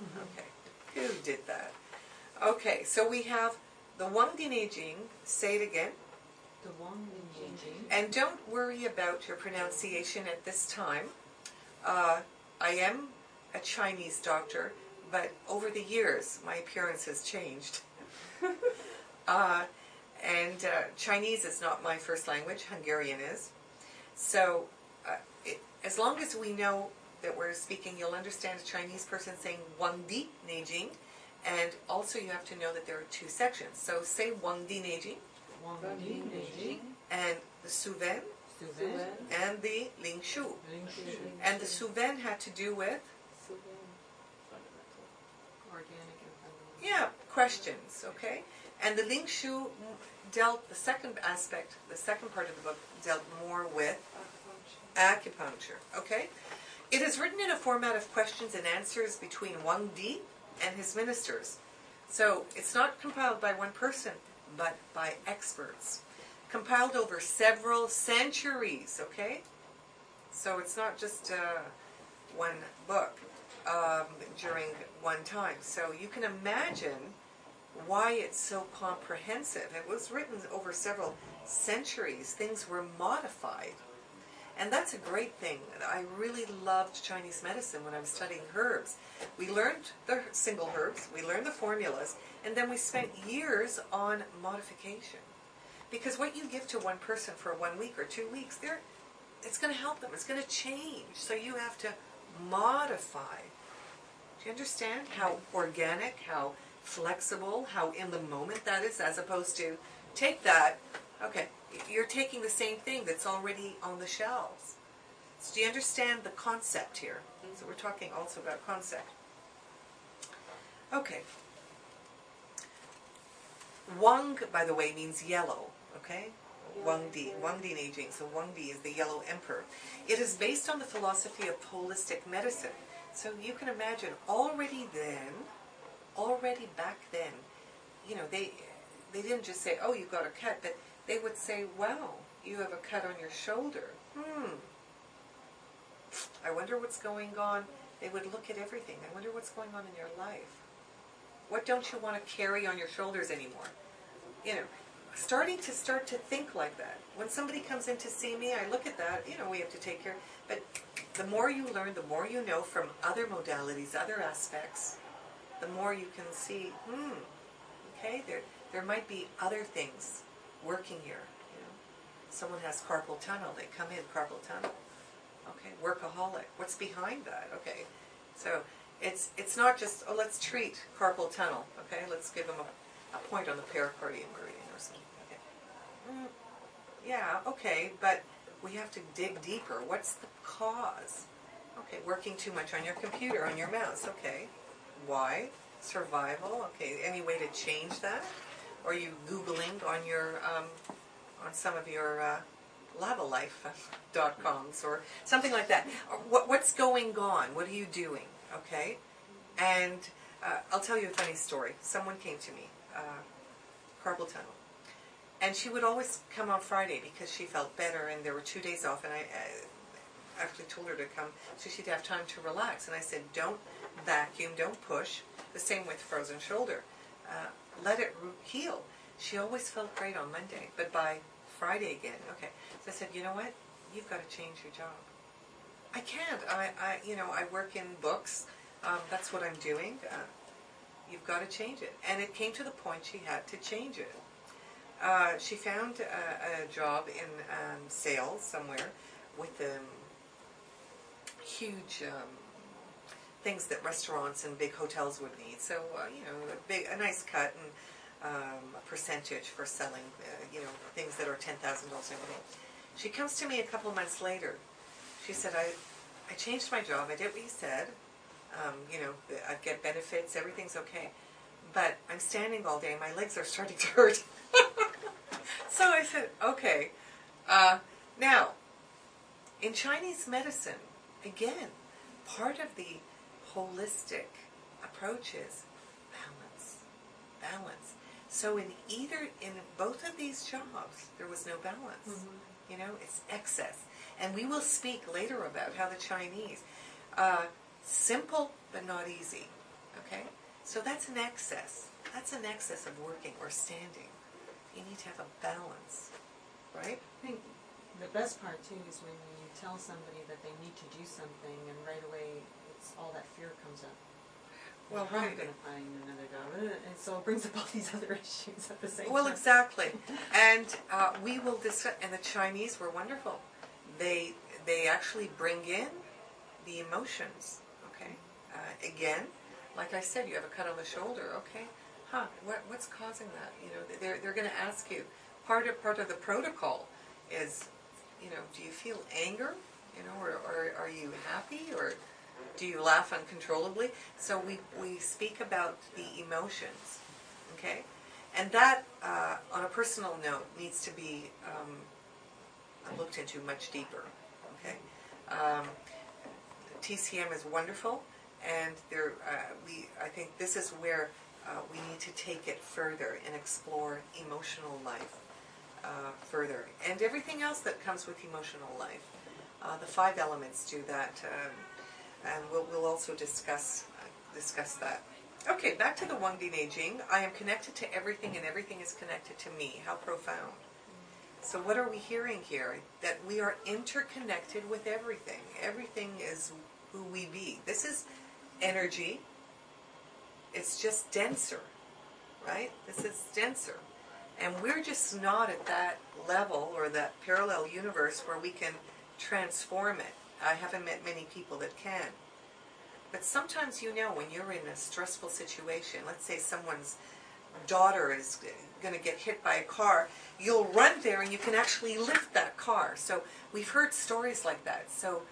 Okay, who did that? Okay, so we have the Wang Di Neijing. Say it again. The Wang Di Neijing. And don't worry about your pronunciation at this time. I am a Chinese doctor, but over the years my appearance has changed. Chinese is not my first language, Hungarian is. So as long as we know that we're speaking, you'll understand a Chinese person saying Wang Di Neijing, and also you have to know that there are two sections. So say Wang Di Neijing, Wang Di Neijing. and the Suven, and the Ling Shu. And the Suven had to do with Organic and fundamental. yeah, questions, okay? And the Ling Shu dealt, the second aspect, the second part of the book dealt more with acupuncture, okay? It is written in a format of questions and answers between Wang Di and his ministers. So it's not compiled by one person, but by experts. Compiled over several centuries, okay? So it's not just one book during one time. So you can imagine why it's so comprehensive. It was written over several centuries. Things were modified. And that's a great thing. I really loved Chinese medicine when I was studying herbs. We learned the single herbs, we learned the formulas, and then we spent years on modification. Because what you give to one person for 1 week or 2 weeks, it's going to help them. It's going to change. So you have to modify. Do you understand how organic, how flexible, how in the moment that is, as opposed to take that, okay, you're taking the same thing that's already on the shelves. So do you understand the concept here? So we're talking also about concept. Okay. Wang, by the way, means yellow, okay? Wang Di Neijing. So Wang Di is the yellow emperor. It is based on the philosophy of holistic medicine. So you can imagine already back then, you know, they didn't just say, oh, you got a cut, but they would say, wow, you have a cut on your shoulder. I wonder what's going on. They would look at everything. I wonder what's going on in your life. What don't you want to carry on your shoulders anymore? You know, start to think like that. When somebody comes in to see me, I look at that, you know, we have to take care. But the more you learn, the more you know from other modalities, other aspects, the more you can see, okay, there might be other things working here. You know, someone has carpal tunnel. They come in carpal tunnel. Okay, workaholic. What's behind that? Okay, so it's not just, oh, let's treat carpal tunnel. Okay, let's give them a point on the pericardium meridian or something. Okay. Yeah, okay, but we have to dig deeper. What's the cause? Okay, working too much on your computer, on your mouse. Okay, why? Survival. Okay, any way to change that? Or are you Googling on your on some of your lavalife.coms or something like that? Or what's going on? What are you doing? Okay, and I'll tell you a funny story. Someone came to me, carpal tunnel, and she would always come on Friday because she felt better, and there were 2 days off, and I actually told her to come so she'd have time to relax. And I said, don't vacuum, don't push. The same with frozen shoulder. Let it heal. She always felt great on Monday, but by Friday again, okay. So I said, you know what? You've got to change your job. I can't. I work in books. That's what I'm doing. You've got to change it. And it came to the point she had to change it. She found a job in sales somewhere with huge things that restaurants and big hotels would need. So, a nice cut and a percentage for selling, things that are $10,000 everything. She comes to me a couple months later. She said, I changed my job. I did what you said. I get benefits. Everything's okay. But I'm standing all day. My legs are starting to hurt. So I said, okay. Now, in Chinese medicine, again, part of the holistic approach is balance. So in both of these jobs, there was no balance. It's excess. And we will speak later about how the Chinese, simple but not easy. Okay? So that's an excess. That's an excess of working or standing. You need to have a balance, right? I think the best part too is when you tell somebody that they need to do something and right away it's all that fear comes up. Well, How am I right. going to find another job? And so it brings up all these other issues at the same Well, time. exactly. And we will discuss, and the Chinese were wonderful. They actually bring in the emotions, okay? Again, like I said, you have a cut on the shoulder, okay? What's causing that? You know, they're going to ask you. Part of the protocol is, you know, do you feel anger? You know, or are you happy? Or do you laugh uncontrollably? So we speak about the emotions, okay? And that, on a personal note, needs to be looked into much deeper, okay? TCM is wonderful, and I think this is where we need to take it further and explore emotional life further, and everything else that comes with emotional life. The 5 elements do that, and we'll also discuss that. Okay, back to the Wang Di Neijing. I am connected to everything, and everything is connected to me. How profound. So what are we hearing here? That we are interconnected with everything. Everything is who we be. This is energy. It's just denser, right? This is denser. And we're just not at that level or that parallel universe where we can transform it. I haven't met many people that can. But sometimes, you know, when you're in a stressful situation, let's say someone's daughter is going to get hit by a car, you'll run there and you can actually lift that car. So we've heard stories like that. So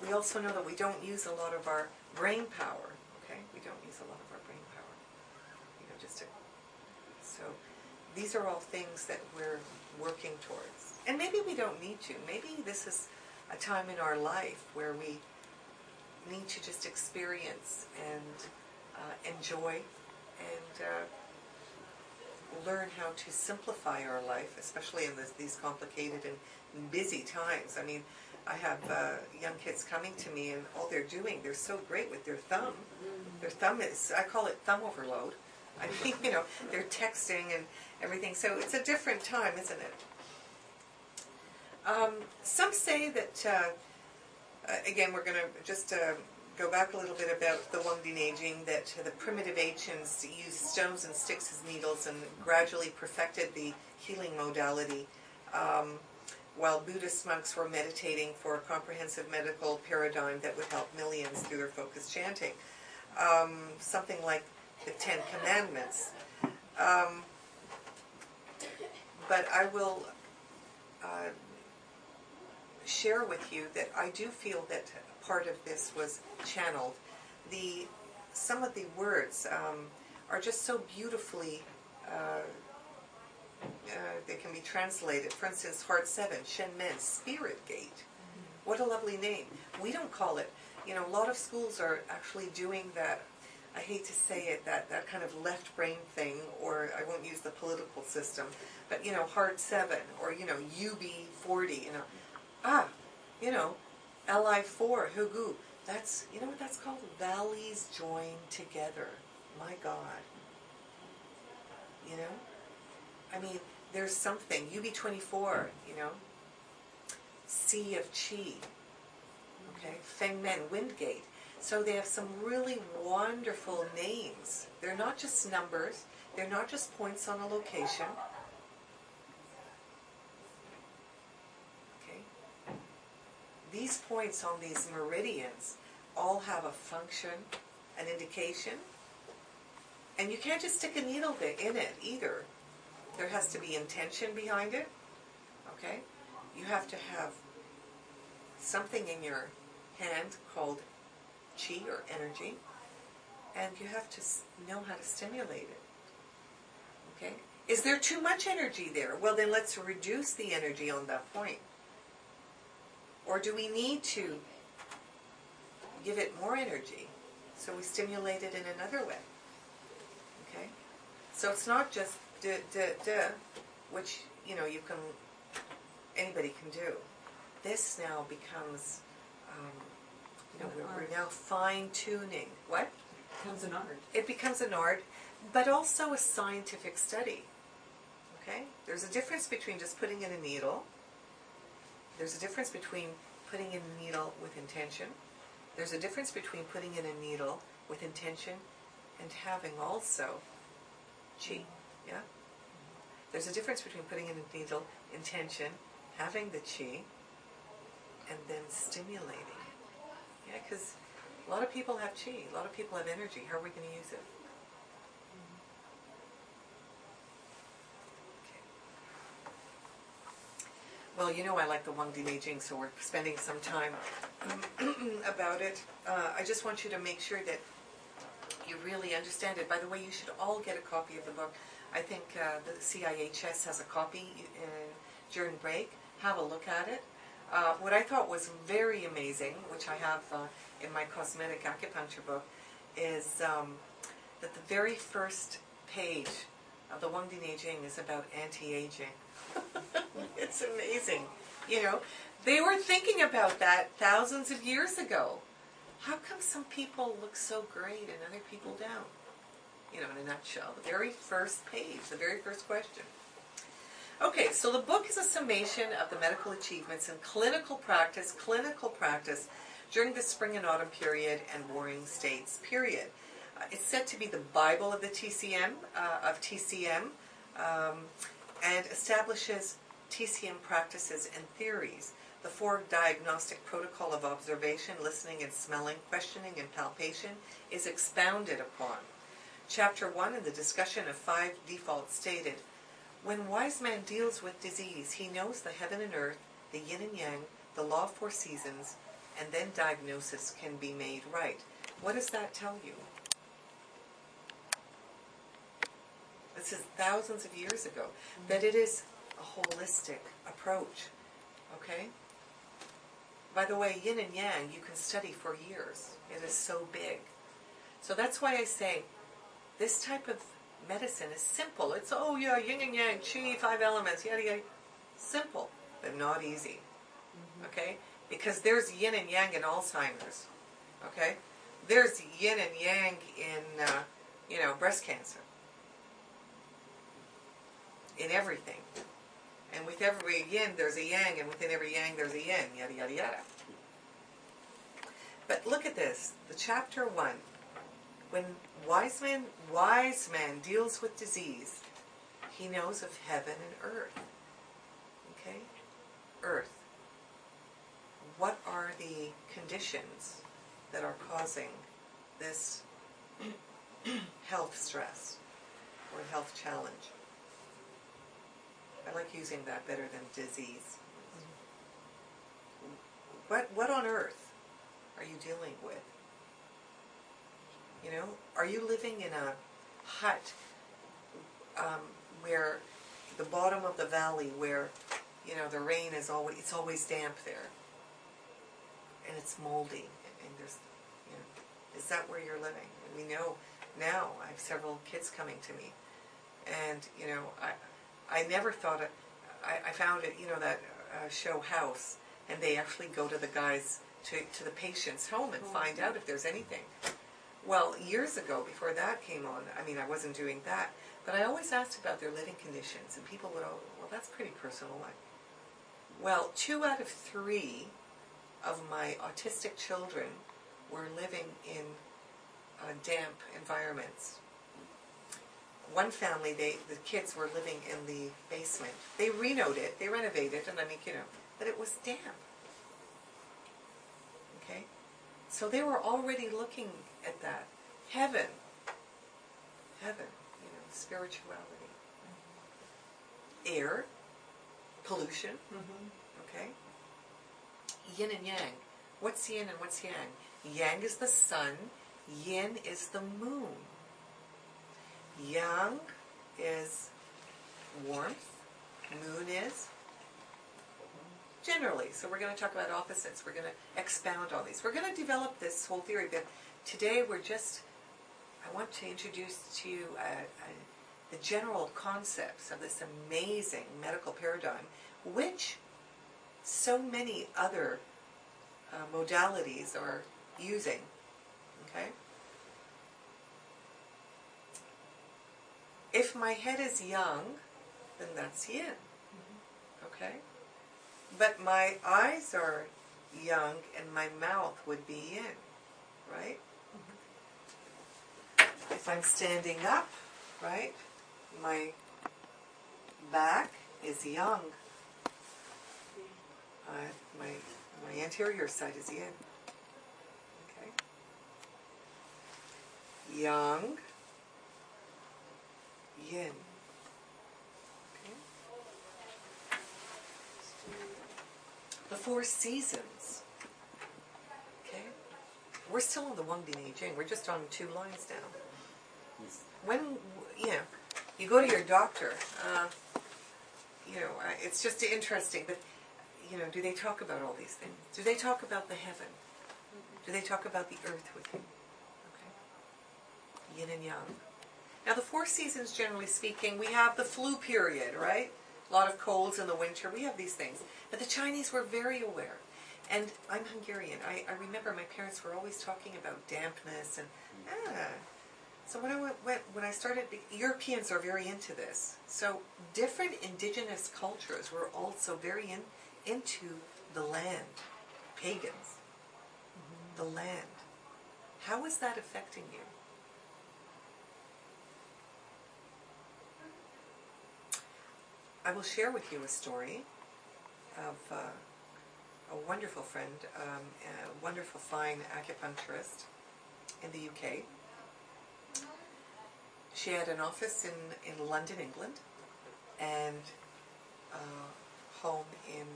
we also know that we don't use a lot of our brain power. Okay, we don't use a lot of our brain power. You know, so these are all things that we're working towards. And maybe we don't need to. Maybe this is a time in our life where we need to just experience and enjoy and learn how to simplify our life, especially in these complicated and busy times. I mean, I have young kids coming to me, and all they're doing, they're so great with their thumb. Their thumb is, I call it thumb overload. I mean, you know, they're texting and everything. So it's a different time, isn't it? Some say that, again, we're going to just go back a little bit about the Wang Di Neijing, that the primitive ancients used stones and sticks as needles and gradually perfected the healing modality, while Buddhist monks were meditating for a comprehensive medical paradigm that would help millions through their focused chanting. Something like the 10 Commandments. But I will share with you that I do feel that part of this was channeled. Some of the words are just so beautifully, they can be translated. For instance, Heart 7, Shen Men, Spirit Gate. What a lovely name. We don't call it, you know, a lot of schools are actually doing that, I hate to say it, that kind of left brain thing, or I won't use the political system, but, you know, Heart 7, or, you know, UB40, you know, you know, Li4, Hugu. That's, you know what that's called? Valleys joined together. My God. You know? I mean, there's something. UB24, you know? Sea of Qi. Okay? Feng Men, Windgate. So they have some really wonderful names. They're not just numbers. They're not just points on a location. These points on these meridians all have a function, an indication, and you can't just stick a needle in it either. There has to be intention behind it, okay? You have to have something in your hand called chi or energy, and you have to know how to stimulate it, okay? Is there too much energy there? Well, then let's reduce the energy on that point. Or do we need to give it more energy so we stimulate it in another way? Okay? So it's not just which, you know, anybody can do. This now becomes, you know, we're now fine-tuning. What? becomes an art. It becomes an art, but also a scientific study. Okay? There's a difference between just putting in a needle. There's a difference between putting in a needle with intention. There's a difference between putting in a needle with intention and having also chi. Yeah? There's a difference between putting in a needle, intention, having the chi, and then stimulating. Yeah, because a lot of people have chi, a lot of people have energy. How are we going to use it? Well, you know I like the Wang Di Neijing, so we're spending some time about it. I just want you to make sure that you really understand it. By the way, you should all get a copy of the book. I think the CIHS has a copy during break. Have a look at it. What I thought was very amazing, which I have in my cosmetic acupuncture book, is that the very first page of the Wang Di Neijing is about anti-aging. It's amazing. You know, they were thinking about that thousands of years ago. How come some people look so great and other people don't? You know, in a nutshell, the very first page, the very first question. Okay, so the book is a summation of the medical achievements in clinical practice during the spring and autumn period and warring states period. It's said to be the Bible of the TCM, and establishes TCM practices and theories. The 4 diagnostic protocol of observation, listening and smelling, questioning and palpation is expounded upon. Chapter 1 in the discussion of 5 defaults stated, when wise man deals with disease, he knows the heaven and earth, the yin and yang, the law of 4 seasons, and then diagnosis can be made right. What does that tell you? This is thousands of years ago. That it is a holistic approach. Okay? By the way, yin and yang you can study for years. It is so big. So that's why I say this type of medicine is simple. It's, oh yeah, yin and yang, chi, 5 elements, yada yada. Simple, but not easy. Okay? Because there's yin and yang in Alzheimer's. Okay? There's yin and yang in, breast cancer. In everything. And with every yin, there's a yang, and within every yang, there's a yin, yada, yada, yada. But look at this, the chapter 1. When wise man deals with disease, he knows of heaven and earth. Okay? Earth. What are the conditions that are causing this health stress or health challenge? I like using that better than disease. What on earth are you dealing with? You know, are you living in a hut where the bottom of the valley where, the rain is always damp there, and it's moldy, and there's, is that where you're living? And we know now. I have several kids coming to me, and I never thought it. I found it, that show House, and they actually go to the guys, to the patient's home and find out if there's anything. Well, years ago, before that came on, I wasn't doing that, but I always asked about their living conditions, and people would, well, that's pretty personal. Well, 2 out of 3 of my autistic children were living in damp environments. One family, the kids were living in the basement. They renovated it, and but it was damp. Okay? So they were already looking at that. Heaven, spirituality. Air, pollution, okay? Yin and yang. What's yin and what's yang? Yang is the sun, yin is the moon. Yang is warmth, moon is generally. So we're going to talk about opposites. We're going to expound on these. We're going to develop this whole theory, but today I want to introduce to you the general concepts of this amazing medical paradigm, which so many other modalities are using. Okay? my head is yang, then that's yin. Okay? But my eyes are yang and my mouth would be yin, right? If I'm standing up, right, my back is yang. My anterior side is yin. Okay? Yang, yin. Okay? The 4 seasons. Okay? We're still on the Wang Bin I Ching. We're just on 2 lines now. When, you go to your doctor, it's just interesting, but, do they talk about all these things? Do they talk about the heaven? Do they talk about the earth with you? Okay. Yin and yang. Now the 4 seasons, generally speaking, we have the flu period, right? A lot of colds in the winter. We have these things. But the Chinese were very aware. And I'm Hungarian. I remember my parents were always talking about dampness and so when I started, Europeans are very into this. So different indigenous cultures were also very into the land, pagans, the land. How is that affecting you? I will share with you a story of a wonderful friend, a wonderful fine acupuncturist in the UK. She had an office in London, England, and a home in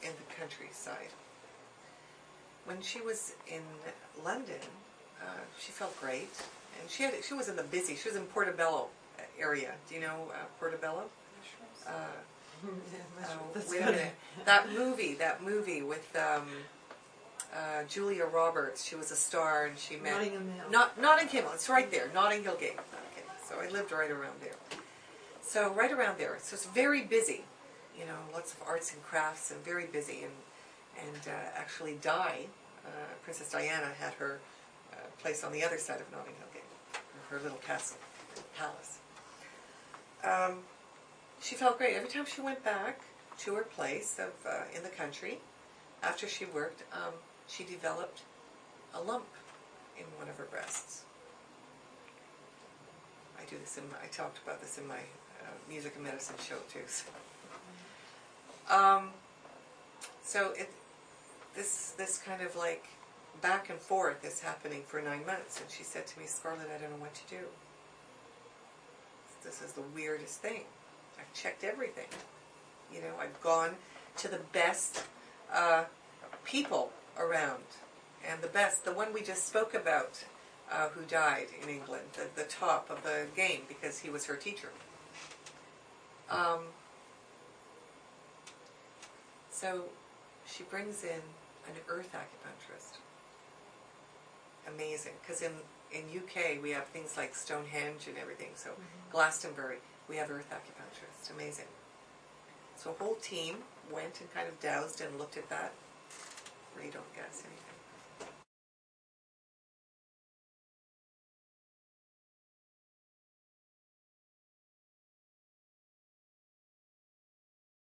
the countryside. When she was in London, she felt great, and she was in the busy. She was in Portobello area. Do you know Portobello? Wait a minute. That movie with Julia Roberts. She was a star, and she met Notting Hill. It's right there, Notting Hill Gate. Okay, so I lived right around there. So right around there. So it's very busy. Lots of arts and crafts, and very busy. And actually, Princess Diana had her place on the other side of Notting Hill Gate, her little castle, palace. She felt great. Every time she went back to her place in the country, after she worked, she developed a lump in one of her breasts. I talked about this in my music and medicine show too. So this kind of like back and forth is happening for 9 months, and she said to me, "Scarlett, I don't know what to do. This is the weirdest thing. I've checked everything. I've gone to the best people around, and the one we just spoke about, who died in England, the top of the game, because he was her teacher. So she brings in an earth acupuncturist. Amazing, because in UK we have things like Stonehenge and everything. So Glastonbury, we have earth acupuncturist. Amazing. So a whole team went and kind of dowsed and looked at that. Where you don't guess anything.